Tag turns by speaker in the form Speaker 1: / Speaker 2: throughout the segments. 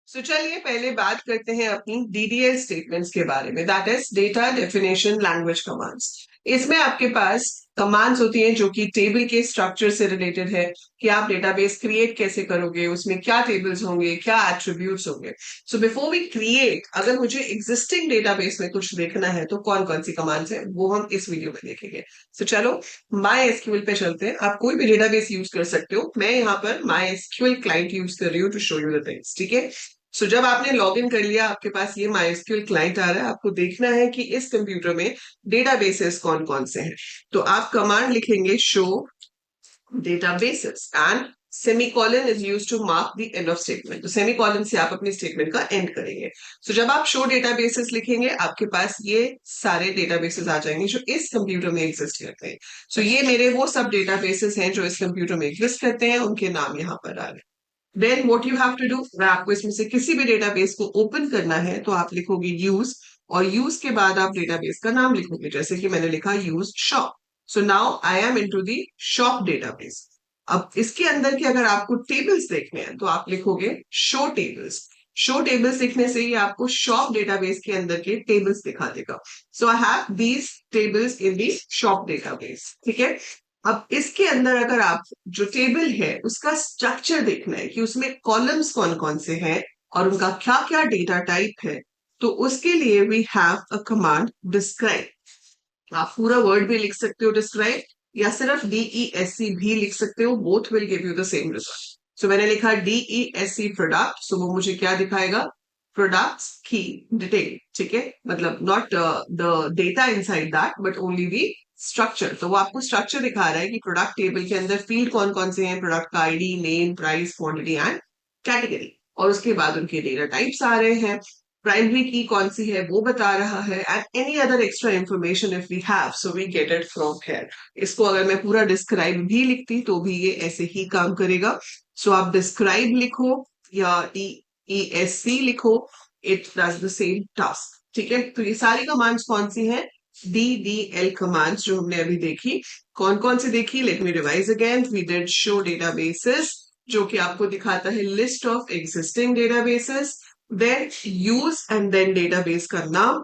Speaker 1: चलिए पहले बात करते हैं अपनी डीडीएल स्टेटमेंट्स के बारे में, that is data definition language commands. इसमें आपके पास कमांड्स होती हैं जो कि टेबल के स्ट्रक्चर से रिलेटेड है कि आप डेटाबेस क्रिएट कैसे करोगे, उसमें क्या टेबल्स होंगे, क्या एट्रीब्यूट्स होंगे। सो बिफोर वी क्रिएट, अगर मुझे एग्जिस्टिंग डेटाबेस में कुछ देखना है तो कौन कौन सी कमांड्स है वो हम इस वीडियो में देखेंगे। चलो माई एसक्यूएल पे चलते हैं। आप कोई भी डेटाबेस यूज कर सकते हो, मैं यहाँ पर माई एसक्यूएल क्लाइंट यूज कर रही हूँ to show you the things, ठीक है। जब आपने लॉग इन कर लिया, आपके पास ये MySQL क्लाइंट आ रहा है। आपको देखना है कि इस कंप्यूटर में डेटाबेसेस कौन कौन से हैं। तो आप कमांड लिखेंगे show databases and semicolon is used to mark the end of statement. तो सेमीकोलन से आप अपनी स्टेटमेंट का एंड करेंगे। जब आप शो डेटाबेसेस लिखेंगे, आपके पास ये सारे डेटाबेसेस आ जाएंगे जो इस कंप्यूटर में एग्जिस्ट करते हैं। ये मेरे वो सब डेटाबेसेस हैं जो इस कंप्यूटर में एग्जिस्ट करते हैं, उनके नाम यहाँ पर आ रहे हैं। Then what you have to do, अगर आपको इसमें से किसी भी डेटाबेस को ओपन करना है तो आप लिखोगे यूज, और यूज के बाद आप डेटाबेस का नाम लिखोगे, जैसे कि मैंने लिखा use shop. So now I am into the shop database. अब इसके अंदर के अगर आपको टेबल्स देखने हैं तो आप लिखोगे शो टेबल्स। शो टेबल्स लिखने से ही आपको शॉप डेटाबेस के अंदर के टेबल्स दिखा देगा। So I have these tables in the shop database, ठीक है। अब इसके अंदर अगर आप जो टेबल है उसका स्ट्रक्चर देखना है कि उसमें कॉलम्स कौन कौन से हैं और उनका क्या क्या डेटा टाइप है, तो उसके लिए we have a command describe. आप पूरा वर्ड भी लिख सकते हो डिस्क्राइब, या सिर्फ DESC भी लिख सकते हो, both will give you the same result. मैंने लिखा DESC प्रोडक्ट, सो वो मुझे क्या दिखाएगा, प्रोडक्ट्स की डिटेल, ठीक है। मतलब not the data inside that but only the structure. तो वो आपको स्ट्रक्चर दिखा रहा है कि प्रोडक्ट टेबल के अंदर फील्ड कौन कौन से हैं, प्रोडक्ट का ID, name, price, quantity and category, और उसके बाद उनके डेटा टाइप्स आ रहे हैं। प्राइमरी की कौन सी है वो बता रहा है, and any other extra information if we have, so we get it from here. इसको अगर मैं पूरा डिस्क्राइब भी लिखती तो भी ये ऐसे ही काम करेगा। आप डिस्क्राइब लिखो या DESC लिखो, it does the same task, ठीक है। तो ये सारी कमांड्स कौन सी हैं, DDL कमांड्स जो हमने अभी देखी। कौन कौन सी देखी, let me revise again. We did show databases, जो कि आपको दिखाता है list of existing databases. Then use and then database का नाम,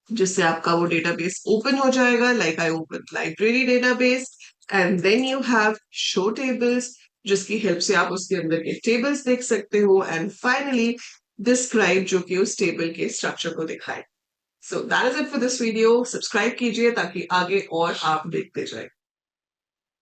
Speaker 1: जिससे आपका वो डेटाबेस ओपन हो जाएगा, like I open library database. And then you have show tables, जिसकी हेल्प से आप उसके अंदर के टेबल्स देख सकते हो। एंड फाइनली डिस्क्राइब, जो कि उस टेबल के स्ट्रक्चर को दिखाए। So that is it for this video. Subscribe कीजिए ताकि आगे और आप देखते जाए।